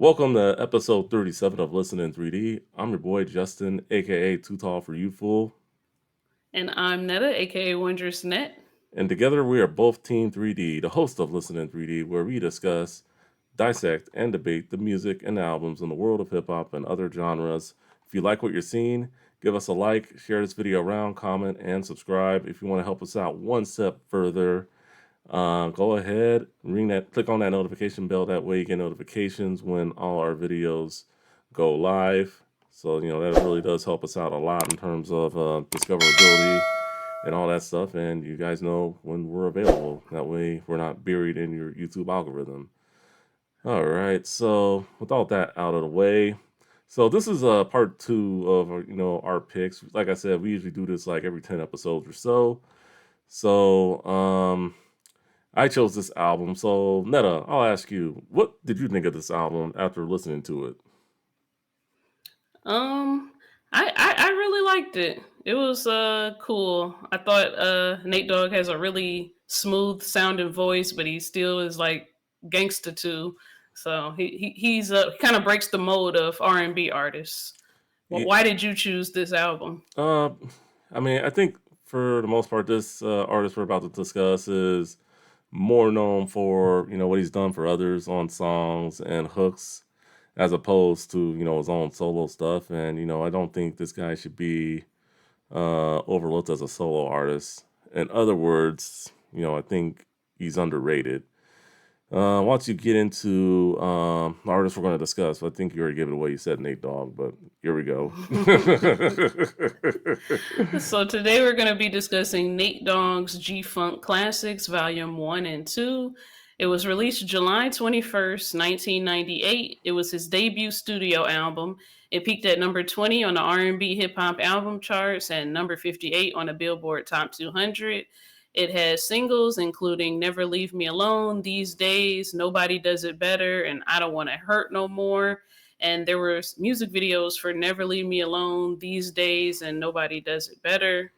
Welcome to episode 37 of Listen in 3D. I'm your boy Justin, aka Too Tall for You Fool, And I'm Netta, aka Wondrous Net. and together we are both Team 3D, the host of Listen in 3D, where we discuss, dissect, and debate the music and albums in the world of hip hop and other genres. If you like what you're seeing, give us a like, share this video around, comment, and subscribe. If you want to help us out one step further, go ahead, click on that notification bell. That way you get notifications when all our videos go live. So, that really does help us out a lot in terms of discoverability and all that stuff. And you guys know when we're available. That way we're not buried in your YouTube algorithm. All right. So, with all that out of the way, so this is part two of our picks. Like I said, we usually do this like every 10 episodes or so. So, I chose this album. So, Netta, I'll ask you, what did you think of this album after listening to it? Um, I really liked it. It was cool. I thought Nate Dogg has a really smooth sounding voice, but he still is like gangsta too. So he's kind of breaks the mold of R&B artists. Ye- Why did you choose this album? Uh, I think for the most part, this artist we're about to discuss is more known for what he's done for others on songs and hooks, as opposed to his own solo stuff. And I don't think this guy should be overlooked as a solo artist. In other words, I think he's underrated. Once you get into the artists we're going to discuss, I think you already gave it away. You said Nate Dogg, but here we go. So today we're going to be discussing Nate Dogg's G-Funk Classics Volume 1 and 2. It was released July 21st, 1998. It was his debut studio album. It peaked at number 20 on the R&B hip hop album charts and number 58 on the Billboard Top 200. It has singles including Never Leave Me Alone, These Days, Nobody Does It Better, and I Don't Want to Hurt No More. And there were music videos for Never Leave Me Alone, These Days, and Nobody Does It Better.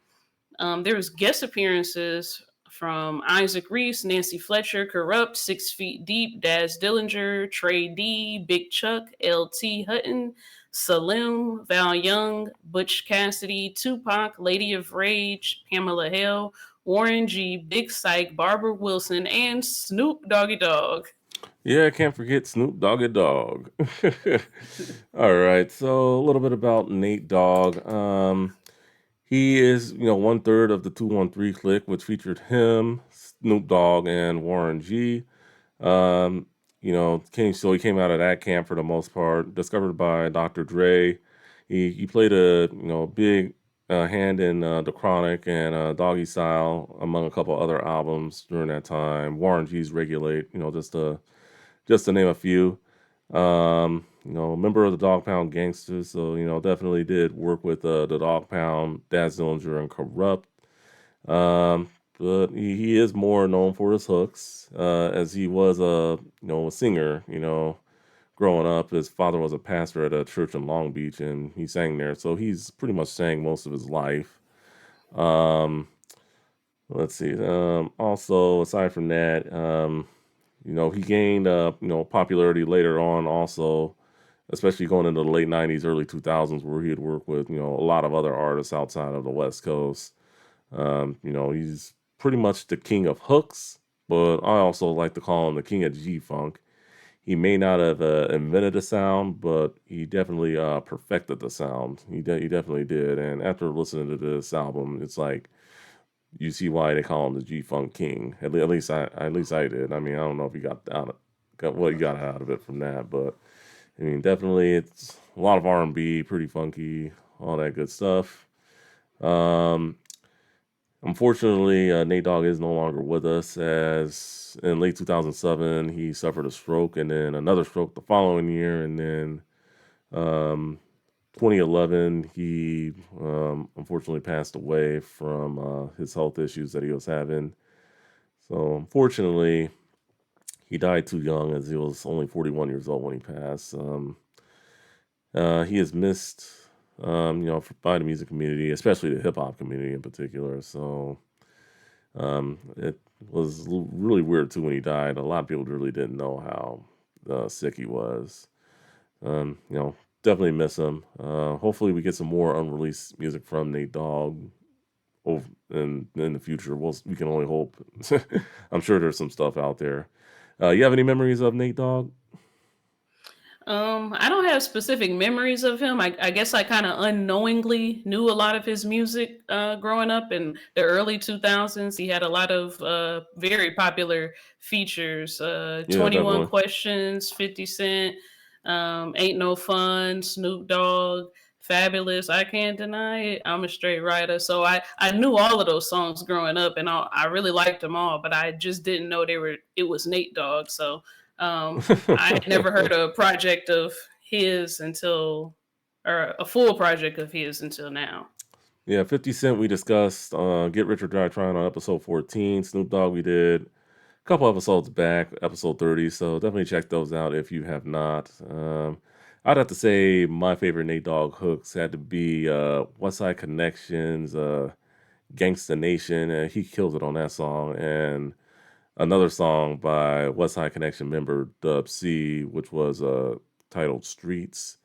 There was guest appearances from Isaac Reese, Nancy Fletcher, Corrupt, 6 Feet Deep, Daz Dillinger, Trey D, Big Chuck, L.T. Hutton, Salim, Val Young, Butch Cassidy, Tupac, Lady of Rage, Pamela Hale, Warren G, Big Psych, Barbara Wilson, and Snoop Doggy Dogg. Yeah, I can't forget Snoop Doggy Dogg. All right, so a little bit about Nate Dogg. He is, one third of the 213 clique, which featured him, Snoop Dogg, and Warren G. Um, so he came out of that camp for the most part. Discovered by Dr. Dre, he played a big hand in The Chronic and Doggy Style, among a couple other albums during that time. Warren G's Regulate, just to name a few. Member of the Dog Pound Gangsters, so definitely did work with the Dog Pound, Daz Dillinger, and Corrupt. Um, but he is more known for his hooks, as he was a singer. Growing up, his father was a pastor at a church in Long Beach, and he sang there. So he's pretty much sang most of his life. Um, let's see. Also, aside from that, he gained popularity later on. Also, especially going into the late '90s, early 2000s, where he had worked with a lot of other artists outside of the West Coast. He's pretty much the king of hooks, but I also like to call him the king of G Funk. He may not have invented the sound, but he definitely perfected the sound. He definitely did. And after listening to this album, it's like you see why they call him the G Funk King. At least I did. I mean, I don't know if you got what you got out of it from that, but I mean, definitely it's a lot of R&B, pretty funky, all that good stuff. Um, Unfortunately, Nate Dogg is no longer with us, as in late 2007 he suffered a stroke and then another stroke the following year, and then um, 2011 he unfortunately passed away from his health issues that he was having. So unfortunately, he died too young, as he was only 41 years old when he passed. He is missed, by the music community, especially the hip hop community in particular. So it was really weird too when he died. A lot of people really didn't know how sick he was. Definitely miss him. Hopefully, we get some more unreleased music from Nate Dogg over in the future. We can only hope. I'm sure there's some stuff out there. You have any memories of Nate Dogg? I don't have specific memories of him. I guess I kind of unknowingly knew a lot of his music growing up in the early 2000s. He had a lot of very popular features: Yeah, 21 definitely. Questions, 50 Cent, Ain't No Fun, Snoop Dogg, Fabulous, I Can't Deny It, I'm a Straight Rider. So I knew all of those songs growing up, and I really liked them all, but I just didn't know it was Nate Dogg. So I had never heard a project of his until, or a full project of his until now. Yeah, 50 Cent we discussed Get Rich or Die Trying on episode 14. Snoop Dogg we did a couple episodes back, episode 30. So definitely check those out if you have not. I'd have to say my favorite Nate Dogg hooks had to be West Side Connections, Gangsta Nation. He killed it on that song. And another song by West Side Connection member Dub C, which was titled Streets.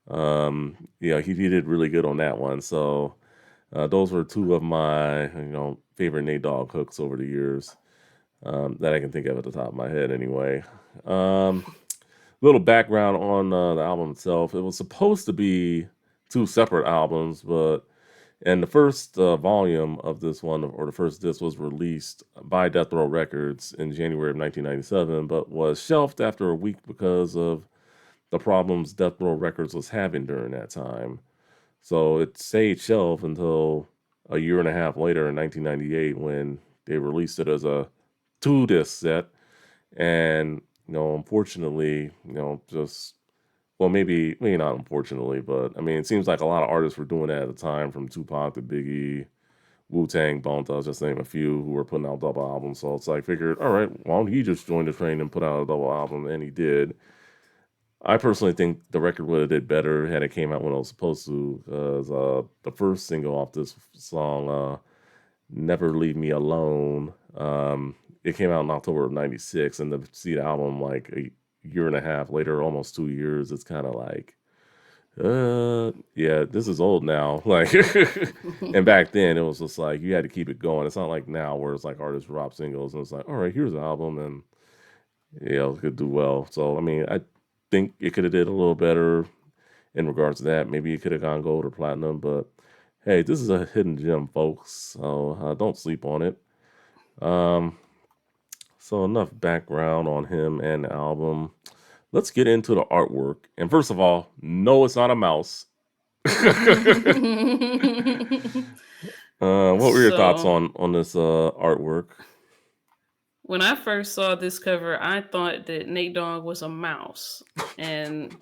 Yeah, he did really good on that one. So those were two of my favorite Nate Dogg hooks over the years that I can think of at the top of my head. Anyway, little background on the album itself. It was supposed to be two separate albums, but and the first volume of this one, or the first disc, was released by Death Row Records in January of 1997, but was shelved after a week because of the problems Death Row Records was having during that time. So it stayed shelved until a year and a half later in 1998 when they released it as a two disc set. And, unfortunately, just, well, maybe not unfortunately, but I mean, it seems like a lot of artists were doing that at the time from Tupac to Biggie, Wu Tang, Bone Thugs, just name a few who were putting out double albums. So it's like, figured, all right, why don't he just join the train and put out a double album? And he did. I personally think the record would have did better had it came out when it was supposed to, because the first single off this song, "Never Leave Me Alone," it came out in October of '96, and to see the album like a year and a half later, almost 2 years, it's kind of like, yeah, this is old now. Like, and back then it was just like you had to keep it going. It's not like now where it's like artists drop singles and it's like, all right, here's an album, and it could do well. So I mean, I think it could have did a little better in regards to that. Maybe it could have gone gold or platinum, but hey, this is a hidden gem, folks. So don't sleep on it. Um, so enough background on him and the album. Let's get into the artwork. And first of all, no, it's not a mouse. What were your thoughts So on this artwork? when I first saw this cover, I thought that Nate Dogg was a mouse. And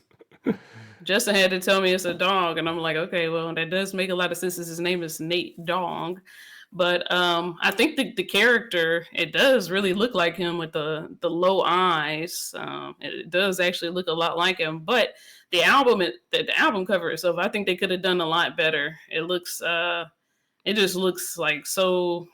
Justin had to tell me it's a dog, and I'm like, okay, well, that does make a lot of sense since his name is Nate Dogg. But I think the character, it does really look like him with the low eyes. It does actually look a lot like him. But the album cover itself, I think they could have done a lot better. It just looks like so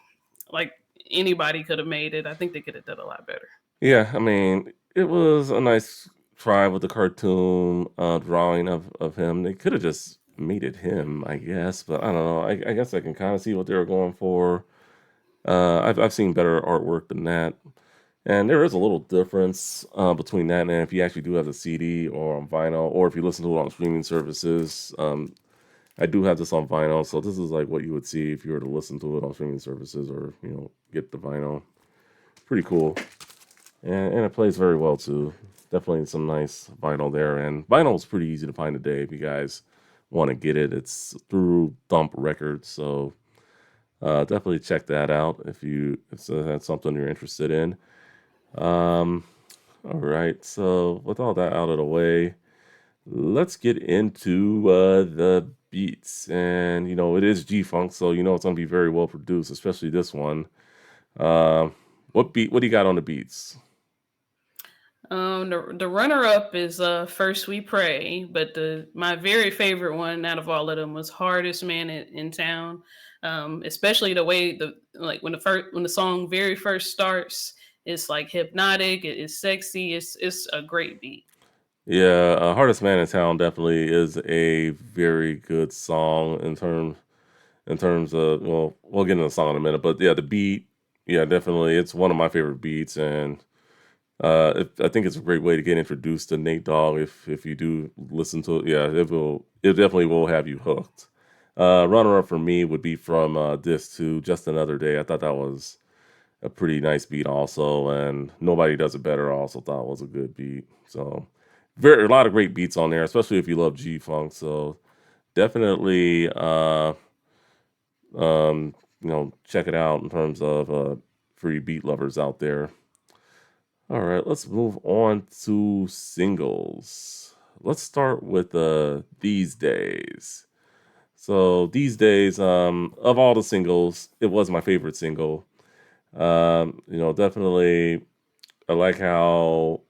like anybody could have made it. I think they could have done a lot better. Yeah, I mean, it was a nice try with the cartoon drawing of him. They could have just made it him, I guess, but I don't know. I guess I can kind of see what they were going for. I've seen better artwork than that, and there is a little difference between that and if you actually do have the CD or on vinyl, or if you listen to it on streaming services. I do have this on vinyl, so this is like what you would see if you were to listen to it on streaming services or get the vinyl. Pretty cool. And it plays very well too. Definitely some nice vinyl there, and vinyl is pretty easy to find today if you guys want to get it. It's through Thump Records, so definitely check that out if that's something you're interested in. Um, all right, so with all that out of the way, let's get into the beats, and it is G Funk, so it's gonna be very well produced, especially this one. Uh, what beat? What do you got on the beats? The runner up is First We Pray, but the my very favorite one out of all of them was Hardest Man in Town. Especially the way the like when the song very first starts, it's like hypnotic, it's sexy, it's a great beat. Yeah, Hardest Man in Town definitely is a very good song in terms of, well, we'll get into the song in a minute, but yeah, the beat, yeah, definitely, it's one of my favorite beats, and I think it's a great way to get introduced to Nate Dogg. If you do listen to it, yeah, it definitely will have you hooked. Runner up for me would be from this to Just Another Day. I thought that was a pretty nice beat also, and Nobody Does It Better I also thought was a good beat. So very a lot of great beats on there, especially if you love G Funk. So definitely check it out in terms of free beat lovers out there. All right, let's move on to singles. Let's start with These Days. So These Days, of all the singles, it was my favorite single. Definitely I like how,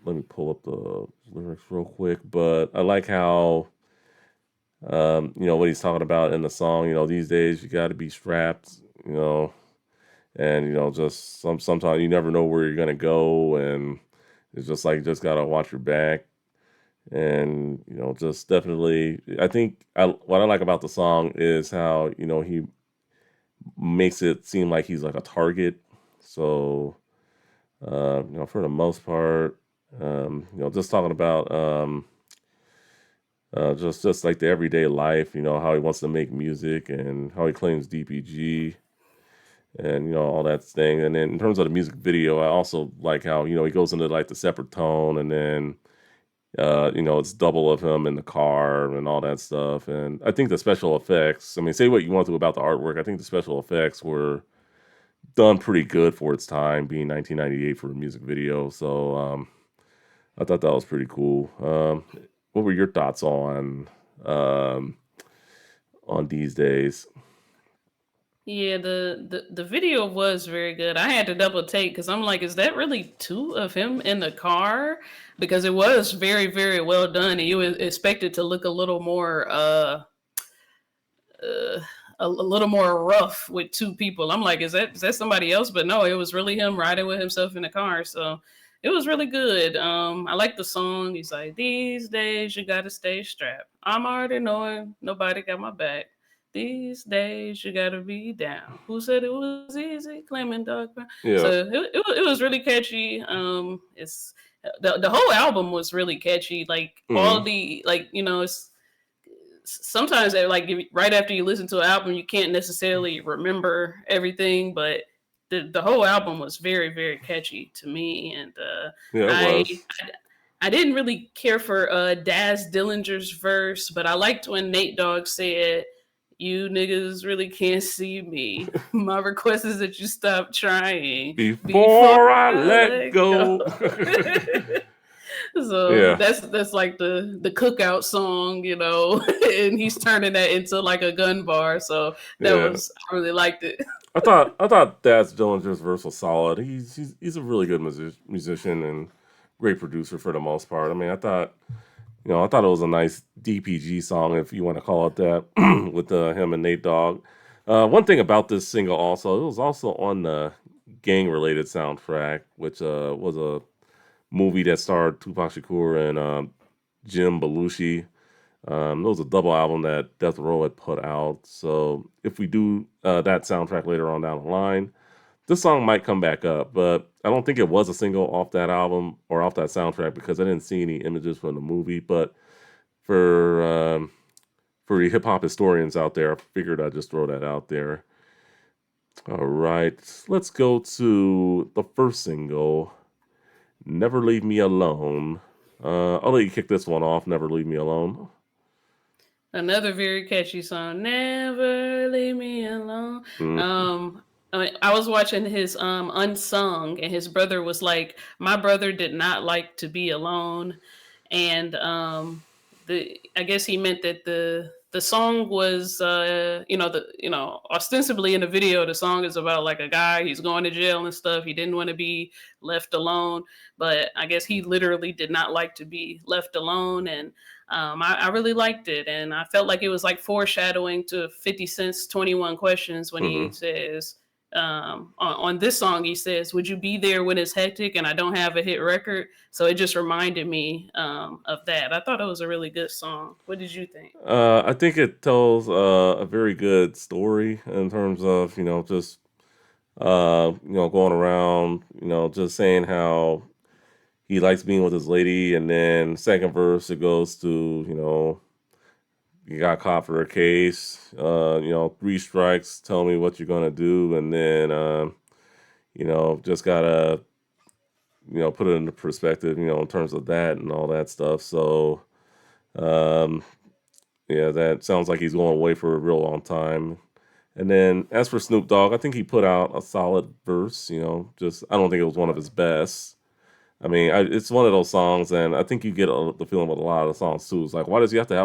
let me pull up the lyrics real quick, but I like how what he's talking about in the song, these days you got to be strapped, you know, and just sometimes you never know where you're gonna go, and it's just like you just gotta watch your back, and just definitely, I think what I like about the song is how he makes it seem like he's like a target. So for the most part, just talking about just like the everyday life, how he wants to make music and how he claims DPG and all that thing. And then in terms of the music video, I also like how he goes into like the separate tone, and then it's double of him in the car and all that stuff. And I think the special effects, I mean, say what you want to about the artwork, I think the special effects were done pretty good for its time, being 1998 for a music video. So I thought that was pretty cool. What were your thoughts um, on These Days? Yeah, the video was very good. I had to double take because I'm like, is that really two of him in the car? Because it was very, very well done, and you would expect it to look a little more uh a little more rough with two people. I'm like, is that somebody else? But no, it was really him riding with himself in the car. So it was really good. I like the song. He's like, these days you gotta stay strapped. I'm already knowing nobody got my back. These days you gotta be down. Who said it was easy? Claiming dog. Yeah. So it was really catchy. It's the whole album was really catchy. Like all Mm, the like it's sometimes like right after you listen to an album, you can't necessarily remember everything, but the whole album was very very catchy to me, and yeah, it I, was. I I didn't really care for Daz Dillinger's verse, but I liked when Nate Dogg said, "You niggas really can't see me. My request is that you stop trying before Before I I let let go." go. So Yeah, that's like the cookout song, and he's turning that into like a gun bar. So yeah. I really liked it. I thought Daz Dillinger's verse was solid. He's a really good musician and great producer for the most part. I mean, I thought it was a nice DPG song, if you want to call it that, with him and Nate Dogg. One thing about this single also, it was also on the gang related soundtrack, which was a movie that starred Tupac Shakur and Jim Belushi. It was a double album that Death Row had put out. So if we do that soundtrack later on down the line, this song might come back up. But I don't think it was a single off that album or off that soundtrack because I didn't see any images from the movie. But for um, for you hip hop historians out there, I figured I'd just throw that out there. All right, let's go to the first single, "Never Leave Me Alone." I'll let you kick this one off. "Never Leave Me Alone." Another very catchy song. Never leave me alone. Mm, I was watching his Unsung, and his brother was like, my brother did not like to be alone, and the I guess he meant that the song was ostensibly in the video the song is about like a guy, he's going to jail and stuff, he didn't want to be left alone, but I guess he literally did not like to be left alone, and I really liked it, and I felt like it was like foreshadowing to 50 Cent's 21 Questions when he mm-hmm. says, On this song, he says, "Would you be there when it's hectic and I don't have a hit record?" So it just reminded me of that. I thought it was a really good song. What did you think? I think it tells a very good story in terms of just going around just saying how he likes being with his lady, and then second verse it goes to you got caught for a case, three strikes, tell me what you're gonna do, and then just gotta put it into perspective, in terms of that and all that stuff. So um, yeah, that sounds like he's going away for a real long time. And then as for Snoop Dogg, I think he put out a solid verse. Just I don't think it was one of his best. I mean, it's one of those songs, and I think you get the feeling with a lot of the songs too. It's like, why does he have to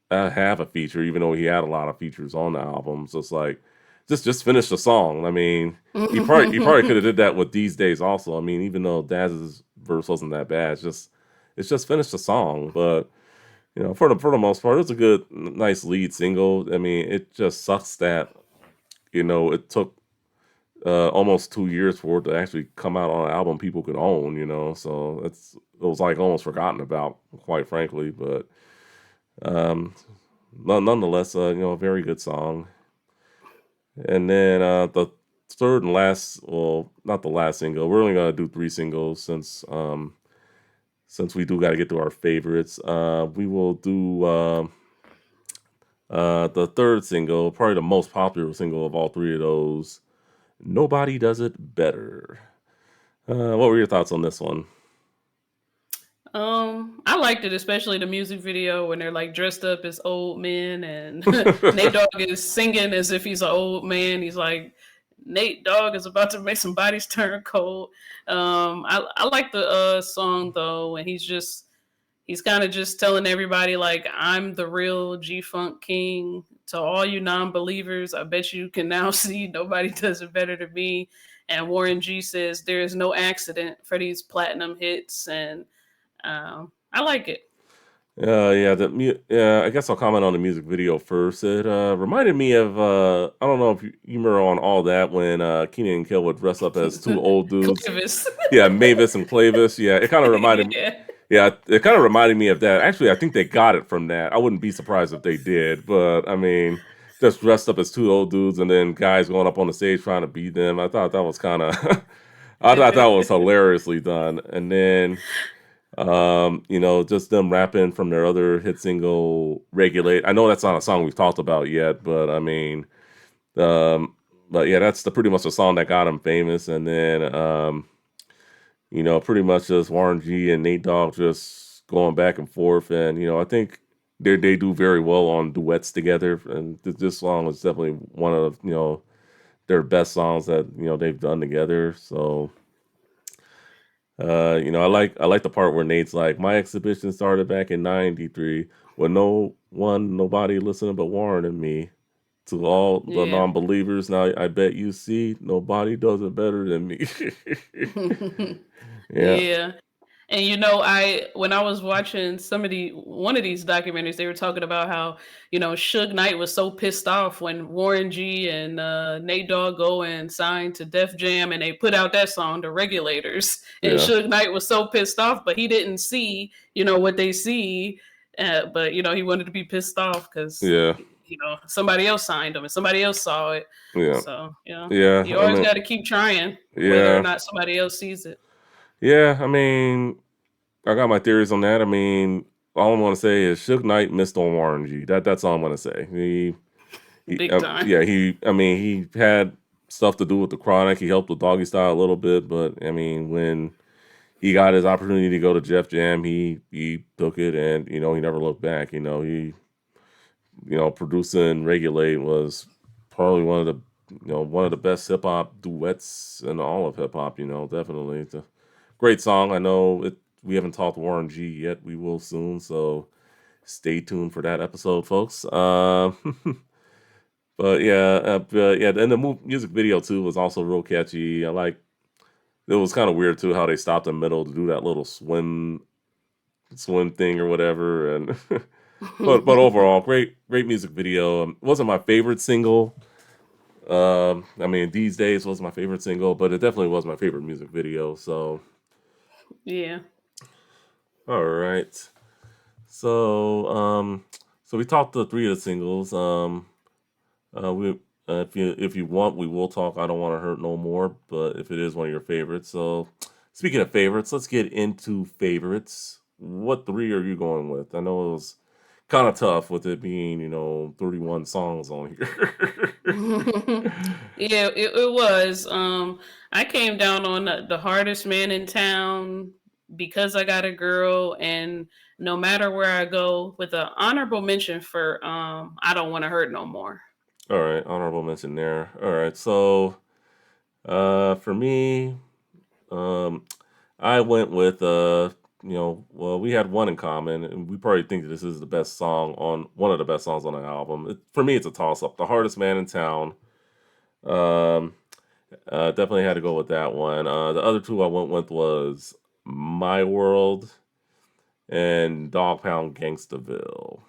have a feature, even though he had a lot of features on the album? So it's like, just finish the song. I mean, he probably could have did that with These Days also. I mean, even though Daz's verse wasn't that bad, it's just finish the song. But for the most part, it's a good, nice lead single. I mean, it just sucks that it took almost 2 years for it to actually come out on an album people could own. So it was like almost forgotten about, quite frankly. But um, nonetheless, a very good song. And then the third and last, well, not the last single. We're only gonna do three singles since we do got to get to our favorites. We will do the third single, probably the most popular single of all three of those. Nobody does it better. What were your thoughts on this one? I liked it, especially the music video when they're like dressed up as old men, and Nate Dogg is singing as if he's an old man. He's like, Nate Dogg is about to make some bodies turn cold. I like the song though, and he's kind of just telling everybody like, I'm the real G Funk King. To all you non-believers, I bet you can now see nobody does it better than me. And Warren G says there is no accident for these platinum hits, and I like it. Yeah, I guess I'll comment on the music video first. It reminded me of I don't know if you remember on All That when Keenan and Kel would dress up as two old dudes. Clivis. Yeah, Mavis and Clavis. Yeah, it kind of reminded. Yeah. Yeah, it kind of reminded me of that. Actually, I think they got it from that. I wouldn't be surprised if they did. But I mean, just dressed up as two old dudes and then guys going up on the stage trying to beat them. I thought that was kind of. I thought that was hilariously done. And then just them rapping from their other hit single, Regulate. I know that's not a song we've talked about yet, but I mean, um, but yeah, that's pretty much the song that got him famous. And then, pretty much just Warren G and Nate Dogg just going back and forth. And, I think they do very well on duets together. And this song is definitely one of, their best songs that, they've done together. So, I like the part where Nate's like, my exhibition started back in '93 with nobody listening but Warren and me. To all the Yeah. non-believers, now I bet you see nobody does it better than me. Yeah, Yeah. And I when I was watching one of these documentaries, they were talking about how Suge Knight was so pissed off when Warren G and Nate Dogg go and signed to Def Jam, and they put out that song, "The Regulators," and yeah, Suge Knight was so pissed off, but he didn't see what they see, but he wanted to be pissed off because yeah, somebody else signed him and somebody else saw it. yeah, So yeah. you I always mean, got to keep trying, whether or yeah, not somebody else sees it. yeah. I mean, I got my theories on that. I mean, all I'm gonna say is Suge Knight missed on Warren G. That's all I'm gonna say. Big time. Yeah, I mean, he had stuff to do with the Chronic. He helped with Doggy Style a little bit, but I mean, when he got his opportunity to go to Jeff Jam, he took it, and he never looked back. Producing Regulate was probably one of the best hip hop duets in all of hip hop. Definitely it's a great song. I know it. We haven't talked Warren G yet. We will soon, so stay tuned for that episode, folks. But yeah, and the music video too was also real catchy. It was kind of weird too how they stopped in the middle to do that little swim thing or whatever. And but overall, great music video. It wasn't my favorite single, I mean, These Days was my favorite single, but it definitely was my favorite music video. So, Yeah. all right. So, so we talked the three of the singles. We if you want, we will talk. I don't want to hurt no more, but if it is one of your favorites, so speaking of favorites, let's get into favorites. What three are you going with? I know it was kind of tough with it being 31 songs on here. Yeah, it was. I came down on the hardest man in town because I got a girl, and no matter where I go, with an honorable mention for I don't want to hurt no more. All right, honorable mention there. All right, so for me, um, I went with well, we had one in common, and we probably think that this is the best song on one of the best songs on the album. For me, it's a toss up. The Hardest Man in Town. Um, Definitely had to go with that one. The other two I went with was My World and Dog Pound Gangstaville.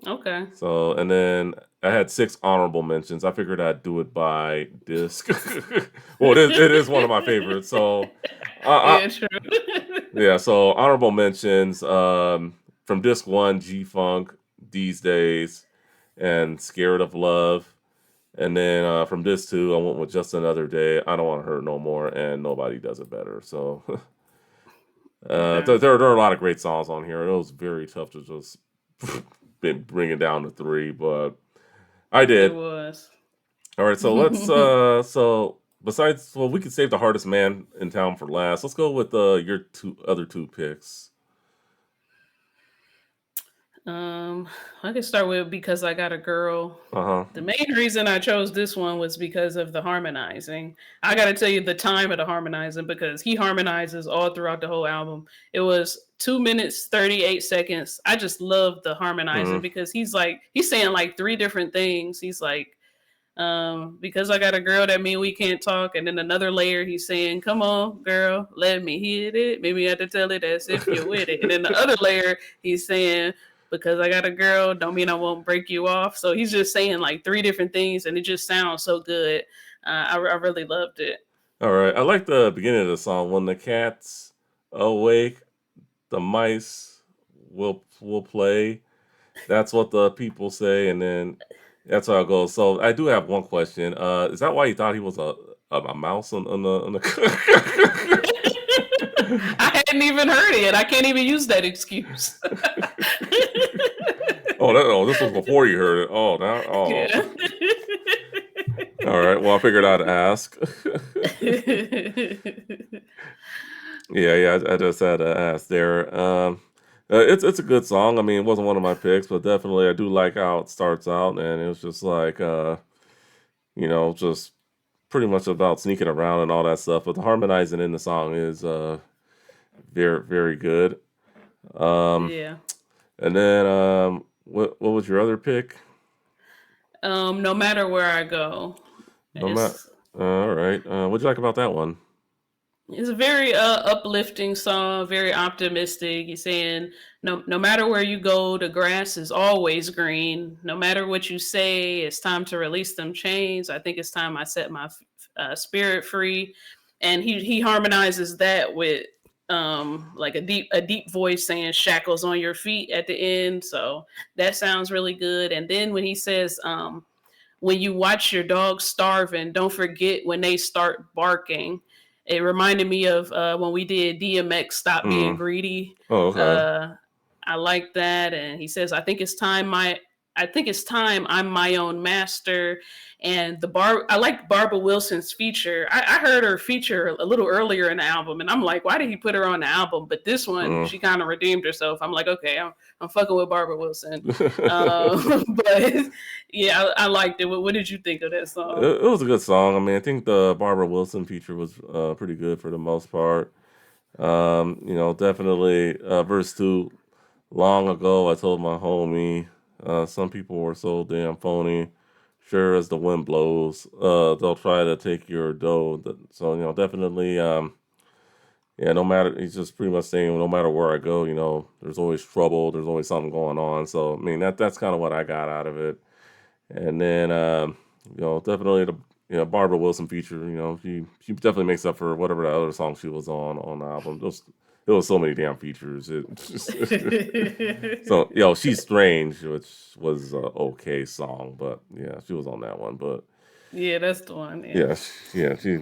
Okay. So, and then I had six honorable mentions. I figured I'd do it by disc. Well, it is one of my favorites. So, Yeah, true. yeah. So honorable mentions from disc one, G Funk, These Days, and Scared of Love. And then from disc two, I went with Just Another Day. I Don't Want to Hurt No More, and Nobody Does It Better. So Okay. there are a lot of great songs on here. It was very tough to just bring it down to three, but I It did. was. All right, so let's so besides, well, we could save the hardest man in town for last. Let's go with your two picks. Um, I can start with because I got a girl. Uh-huh. The main reason I chose this one was because of the harmonizing. I got to tell you the time of the harmonizing because he harmonizes all throughout the whole album. It was 2 minutes 38 seconds. I just love the harmonizing Mm-hmm. because he's saying like three different things. He's like, because I got a girl that mean we can't talk, and then another layer he's saying, "Come on, girl, let me hit it. Maybe you have to tell it as if you're with it." And then the other layer he's saying, "Because I got a girl, don't mean I won't break you off." So he's just saying like three different things, and it just sounds so good. I really loved it. All right. I like the beginning of the song. When the cat's awake, the mice will play. That's what the people say, and then that's how it goes. So I do have one question. Is that why you thought he was a mouse on the I hadn't even heard it. I can't even use that excuse. This was before you heard it. Oh, now, oh. Yeah. All right. Well, I figured I'd ask. Yeah. I just had to ask there. It's a good song. I mean, it wasn't one of my picks, but definitely I do like how it starts out, and it was just like just pretty much about sneaking around and all that stuff. But the harmonizing in the song is very very good. Um, Yeah. and then what was your other pick? No matter where I go, No matter. it's All right. What'd you like about that one? it's a very uplifting song, very optimistic. He's saying no matter where you go, the grass is always green. No matter what you say, it's time to release them chains. I think it's time I set my spirit free. And he harmonizes that with like a deep voice saying shackles on your feet at the end. So that sounds really good. And then when he says when you watch your dog starving, don't forget when they start barking. It reminded me of when we did DMX Stop Being Mm. Greedy. Oh, okay. Uh, I like that. And he says, I think it's time I'm my own master. And I like Barbara Wilson's feature. I heard her feature a little earlier in the album, and I'm like, why did he put her on the album? But this one, Mm. she kind of redeemed herself. I'm like, okay, I'm fucking with Barbara Wilson. But yeah, I liked it. What did you think of that song? It was a good song. I mean, I think the Barbara Wilson feature was pretty good for the most part. Definitely verse two. Long ago, I told my homie, some people were so damn phony. Sure as the wind blows, they'll try to take your dough. So definitely, yeah. No matter, he's just pretty much saying, no matter where I go, there's always trouble. There's always something going on. So I mean, that's kind of what I got out of it. And then Definitely the Barbara Wilson feature. She definitely makes up for whatever the other song she was on the album. There was so many damn features. So she's strange, which was a okay song, but yeah, she was on that one. But Yeah, that's the one. Yeah. yeah, she.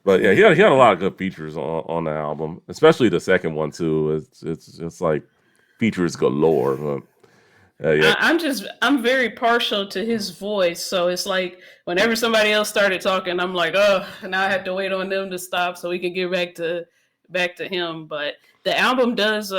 But yeah, he had a lot of good features on the album, especially the second one too. It's like features galore. Yeah, I'm very partial to his voice, so it's like whenever somebody else started talking, I'm like, oh, now I have to wait on them to stop so we can get back to him. But the album does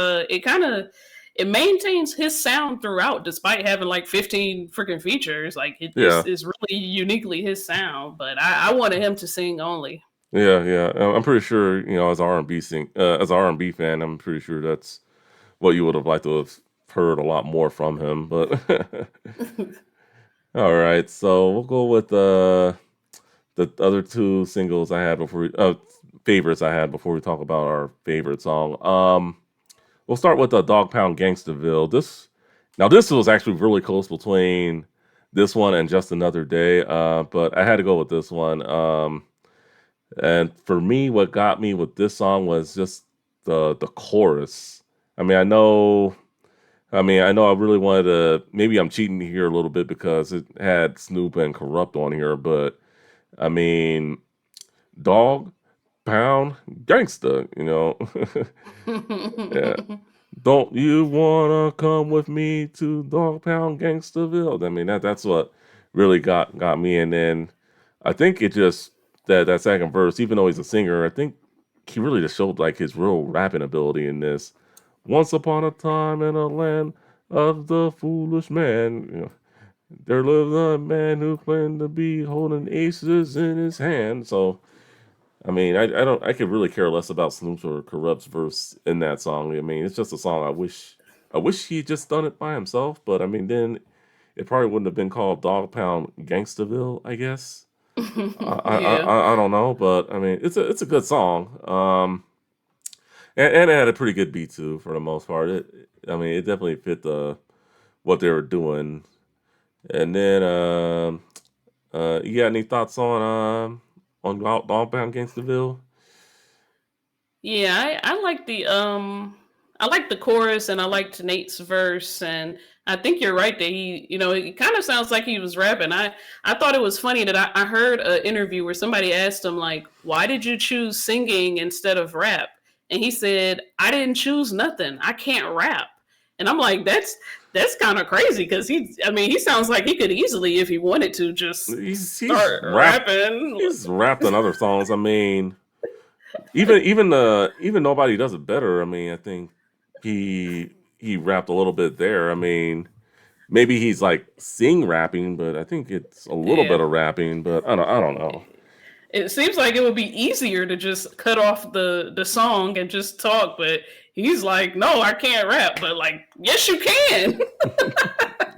it maintains his sound throughout, despite having like 15 freaking features. Like yeah, it's really uniquely his sound. But I wanted him to sing only. yeah. I'm pretty sure as R&B fan, I'm pretty sure that's what you would have liked to have heard a lot more from him. But all right, so we'll go with the other two singles I had favorites I had before we talk about our favorite song. We'll start with the Dog Pound Gangstaville. This was actually really close between this one and Just Another Day, but I had to go with this one. And for me, what got me with this song was just the chorus. I mean, I know. I really wanted to. Maybe I'm cheating here a little bit because it had Snoop and Corrupt on here, but I mean, dog, pound, gangster. Yeah. Don't you wanna come with me to Dog Pound Gangsterville? I mean that's what really got me. And then I think it just that second verse, even though he's a singer, I think he really just showed like his real rapping ability in this. Once upon a time in a land of the foolish man, there lived a man who claimed to be holding aces in his hand. So I could really care less about Snoop's or Corrupt's verse in that song. I mean, it's just a song I wish he had just done it by himself. But I mean, then it probably wouldn't have been called Dog Pound Gangstaville, I guess. Yeah. I don't know, but I mean, it's a good song. And it had a pretty good beat too, for the most part. It definitely fit the what they were doing. And then, you got any thoughts on Dog Pound Gangstaville? Yeah, I like the chorus and I liked Nate's verse, and I think you're right that it kind of sounds like he was rapping. I thought it was funny that I heard an interview where somebody asked him like, why did you choose singing instead of rap? And he said, I didn't choose nothing. I can't rap. And I'm like, that's kind of crazy because he sounds like he could easily, if he wanted to, just He's start rapping. rapped on other songs. I mean, even Nobody Does It Better. I mean, I think he rapped a little bit there. I mean, maybe he's like sing rapping, but I think it's a little bit Yeah. of rapping. But I don't know. It seems like it would be easier to just cut off the song and just talk, but he's like, no, I can't rap. But like, yes, you can.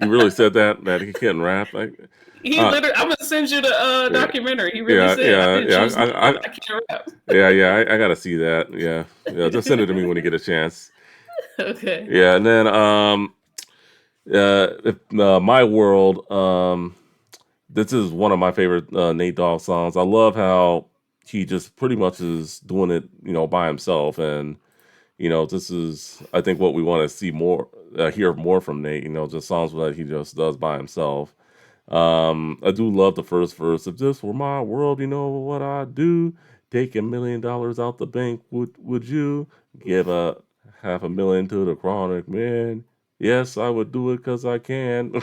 You really said that he couldn't rap. Like, He uh, literally, I'm gonna send you the yeah, documentary. He really said, I didn't choose nothing. I can't rap. I gotta see that. Yeah. Just send it to me when you get a chance. Okay. Yeah, and then if My World, this is one of my favorite Nate Dogg songs. I love how he just pretty much is doing it, by himself, and this is I think what we want to see more, hear more from Nate. Just songs that he just does by himself. I do love the first verse. If this were my world, you know what I'd do? Take $1 million out the bank, would you? Give a half a million to the chronic man. Yes, I would do it because I can.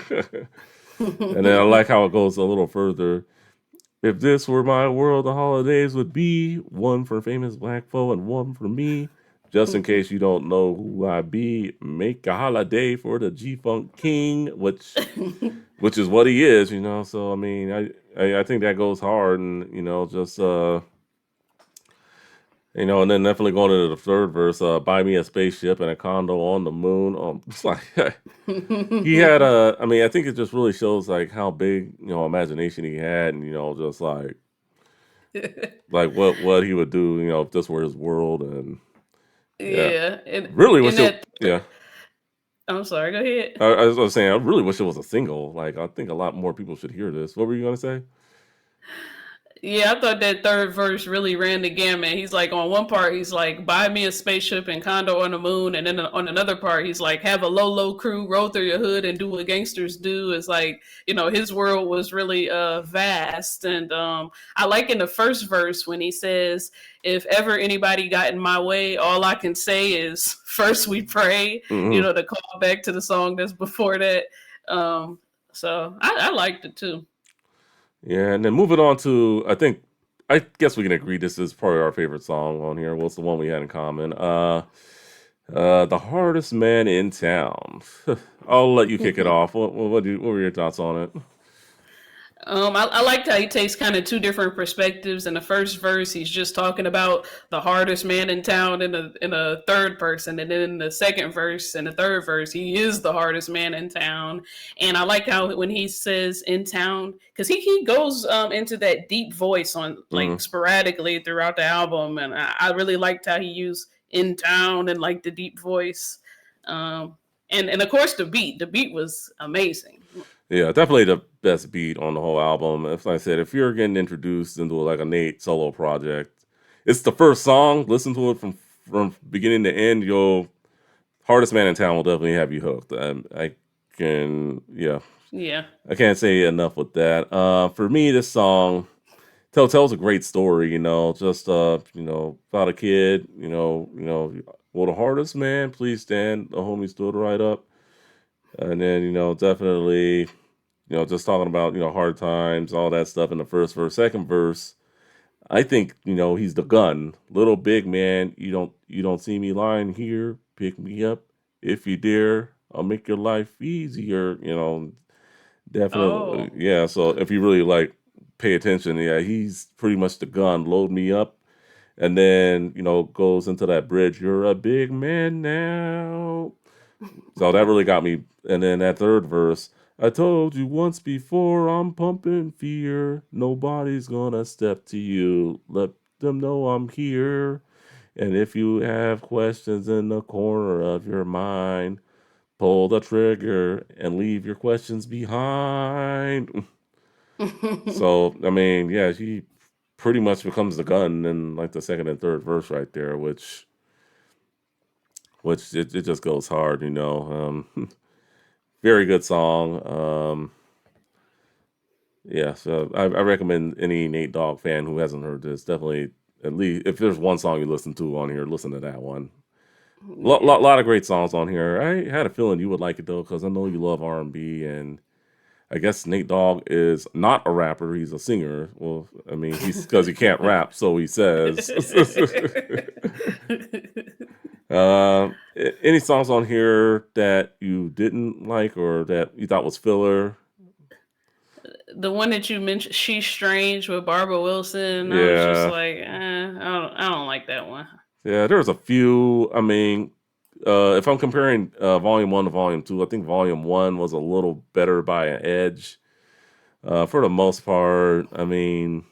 And then I like how it goes a little further. If this were my world, the holidays would be one for famous black foe and one for me. Just in case you don't know who I be, make a holiday for the G Funk King, which is what he is. So I mean, I think that goes hard, and just and then definitely going into the third verse, buy me a spaceship and a condo on the moon. It's like he had a. I mean, I think it just really shows like how big imagination he had, and just like what he would do, if this were his world, and yeah, Yeah, and really in wish it. that Yeah, I'm sorry. Go ahead. I was saying I really wish it was a single. Like I think a lot more people should hear this. What were you gonna say? Yeah, I thought that third verse really ran the gamut. He's like, on one part, he's like, buy me a spaceship and condo on the moon. And then on another part, he's like, have a low, low crew, roll through your hood and do what gangsters do. It's like, his world was really vast. And I like in the first verse when he says, if ever anybody got in my way, all I can say is, first we pray, Hmm. to call back to the song that's before that. Um, so I liked it too. Yeah, and then moving on to I guess we can agree this is probably our favorite song on here. What's the one we had in common? The hardest man in town. I'll let you kick it off. What were your thoughts on it? I liked how he takes kind of two different perspectives. In the first verse, he's just talking about the hardest man in town in a third person, and then in the second verse and the third verse, he is the hardest man in town. And I like how when he says in town, because he goes into that deep voice on like Hmm. sporadically throughout the album, and I really liked how he used in town and like the deep voice. And of course the beat was amazing. Yeah, definitely the best beat on the whole album. If like I said, if you're getting introduced into like a Nate solo project, it's the first song. Listen to it from beginning to end. You'll Hardest Man in Town will definitely have you hooked. Yeah, Yeah. I can't say enough with that. For me, this song tells a great story. Just about a kid. Well, the hardest man, please stand. The homie stood right up, and then definitely just talking about hard times, all that stuff in the first verse. Second verse, I think he's the gun, little big man. You don't see me lying here. Pick me up if you dare. I'll make your life easier. Definitely, Oh. yeah. So if you really like pay attention, yeah, he's pretty much the gun. Load me up, and then goes into that bridge. You're a big man now. So that really got me. And then that third verse, I told you once before, I'm pumping fear. Nobody's gonna step to you. Let them know I'm here. And if you have questions in the corner of your mind, pull the trigger and leave your questions behind. So, I mean, yeah, he pretty much becomes the gun in like the second and third verse right there, which it just goes hard. Very good song. Yeah, so I recommend any Nate Dogg fan who hasn't heard this definitely at least if there's one song you listen to on here, listen to that one. Yeah. Lot of great songs on here. I had a feeling you would like it though because I know you love R&B, and I guess Nate Dogg is not a rapper; he's a singer. Well, I mean, he's because he can't rap, so he says. Any songs on here that you didn't like or that you thought was filler? The one that you mentioned, She's Strange with Barbara Wilson, I was just Yeah, like, I don't like that one. yeah. There's a few. I mean, if I'm comparing Volume One to Volume Two, I think Volume One was a little better by an edge. For the most part, I mean,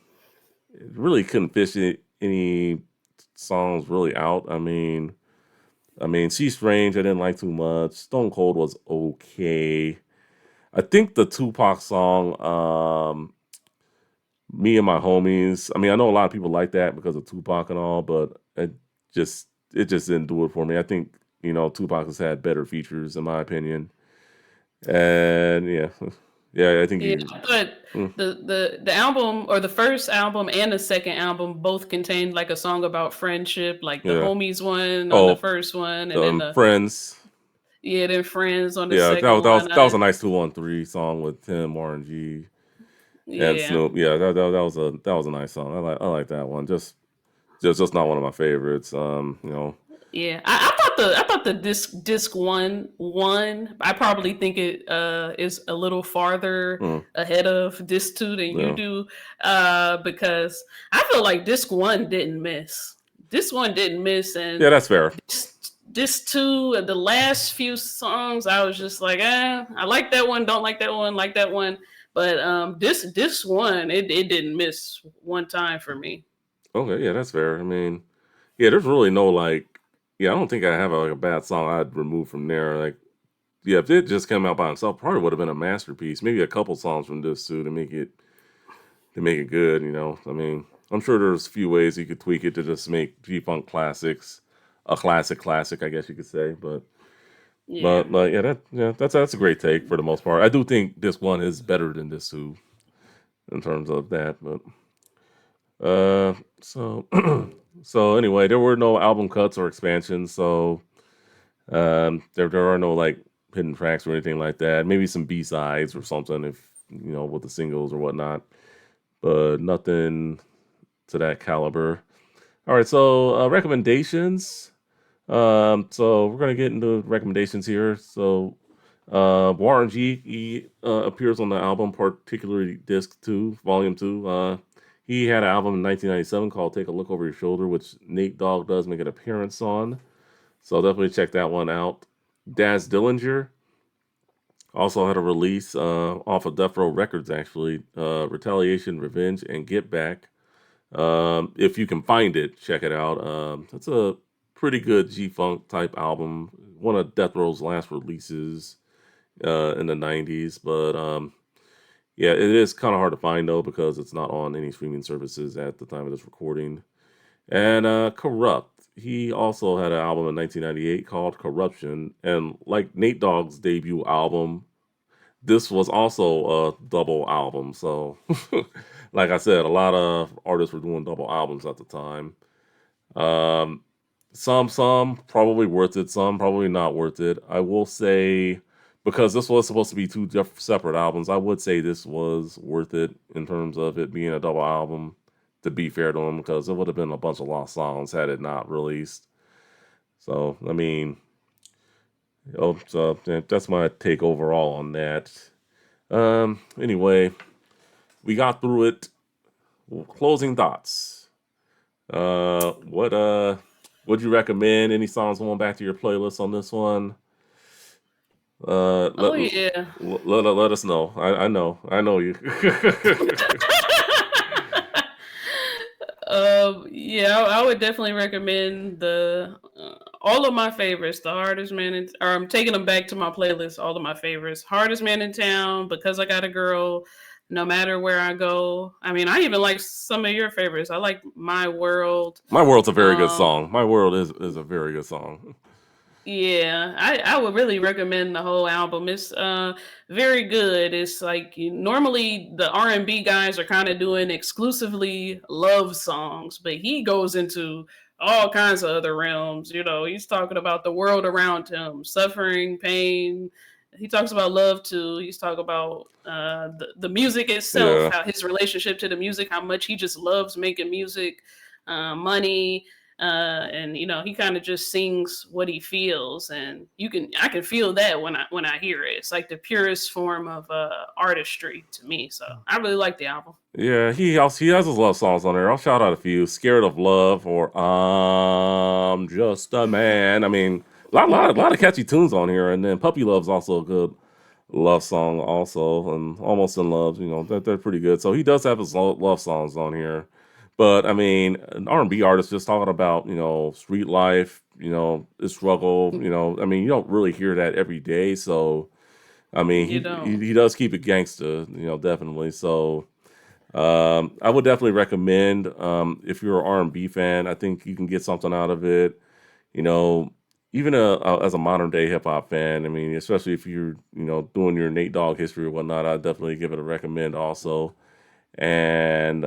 it really couldn't fish any songs really out. I mean, She's Strange. I didn't like too much. Stone Cold was okay. I think the Tupac song, Me and My Homies. I mean, I know a lot of people like that because of Tupac and all, but it just didn't do it for me. I think Tupac has had better features in my opinion, and yeah, yeah, I think Yeah, you. but Mm, the album or the first album and the second album both contained like a song about friendship, like the yeah. homies one on the Oh, first one, and then Friends. then friends on the Yeah, second one. that was a nice 213 song with Tim, RNG, and Yeah. Snoop. Yeah, that was a nice song. I like that one. Just not one of my favorites. Yeah, I thought the disc one. I probably think it is a little farther mm, ahead of disc two than you yeah, do, because I feel like disc one didn't miss. Disc one didn't miss, and yeah, that's fair. disc two, the last few songs, I was just like, I like that one, don't like that one, like that one. But this one, it didn't miss one time for me. Okay, yeah, that's fair. I mean, yeah, there's really no like, yeah, I don't think I have like a bad song I'd remove from there. Like, yeah, if it just came out by itself, probably would have been a masterpiece. Maybe a couple songs from this too to make it good. I mean, I'm sure there's a few ways you could tweak it to just make G Funk classics a classic, I guess you could say. Yeah. Yeah, that's a great take for the most part. I do think this one is better than this two in terms of that, but so so anyway, there were no album cuts or expansions, so there are no like hidden tracks or anything like that. Maybe some B sides or something if with the singles or whatnot, but nothing to that caliber. All right, so recommendations. So we're gonna get into recommendations here. So Warren G appears on the album, particularly Disc Two, Volume Two. He had an album in 1997 called "Take a Look Over Your Shoulder," which Nate Dogg does make an appearance on. So definitely check that one out. Daz Dillinger also had a release off of Death Row Records, actually. Retaliation, Revenge, and Get Back. If you can find it, check it out. It's a pretty good G Funk type album. One of Death Row's last releases in the 90s. But yeah, it is kind of hard to find though because it's not on any streaming services at the time of this recording. And Corrupt. He also had an album in 1998 called Corruption. And like Nate Dogg's debut album, this was also a double album. So, like I said, a lot of artists were doing double albums at the time. Um, some probably worth it, some probably not worth it. I will say because this was supposed to be two separate albums, I would say this was worth it in terms of it being a double album. To be fair to him, because it would have been a bunch of lost songs had it not released. So I mean, so that's my take overall on that. Anyway, we got through it. Closing thoughts. What would you recommend? Any songs going back to your playlist on this one? Uh, Oh let, yeah. let us know. I know you. Yeah, I would definitely recommend the all of my favorites. The hardest man in, or I'm taking them back to my playlist. All of my favorites. Hardest man in town. Because I got a girl. No matter where I go. I mean, I even like some of your favorites. I like My World. My World's a very good Um, song. My World is a very good song. Yeah, I would really recommend the whole album. It's very good. It's like normally the R&B guys are kind of doing exclusively love songs, but he goes into all kinds of other realms. He's talking about the world around him, suffering, pain. He talks about love too. He's talking about the music itself, Yeah, how his relationship to the music, how much he just loves making music, money, and he kind of just sings what he feels, and I can feel that when I hear it. It's like the purest form of artistry to me, so I really like the album. yeah. He has his love songs on there. I'll shout out a few. "Scared of Love" or "I'm Just a Man." I mean, lot of catchy tunes on here. And then "Puppy Love's" also a good love song also, and "Almost in Love," they're pretty good. So he does have his love songs on here. But I mean, an R&B artist just talking about street life, his struggle. I mean, you don't really hear that every day. So I mean, You don't. he does keep it gangster, definitely. So I would definitely recommend if you're an R&B fan. I think you can get something out of it. You know, even as a modern day hip hop fan, I mean, especially if you're doing your Nate Dogg history or whatnot, I'd definitely give it a recommend also. And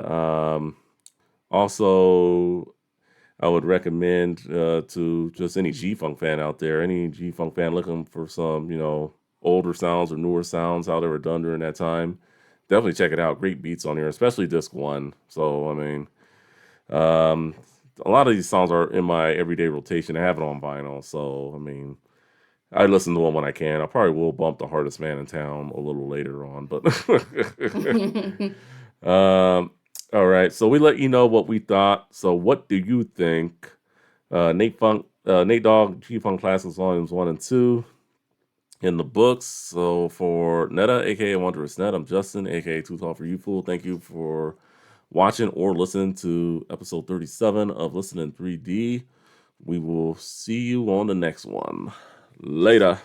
also, I would recommend to just any G Funk fan out there, any G Funk fan looking for some older sounds or newer sounds, how they were done during that time. Definitely check it out. Great beats on here, especially disc one. So I mean, um, a lot of these songs are in my everyday rotation. I have it on vinyl, so I mean, I listen to them when I can. I probably will bump the hardest man in town a little later on, but um, all right. So we let you know what we thought. So what do you think? Nate Dogg, G Funk Classics Volumes 1 and 2 in the books. So for Netta, aka Wondrous Net, I'm Justin, aka Too Tall for You Fool. Thank you for watching or listening to episode 37 of Listen in 3D. We will see you on the next one. Later.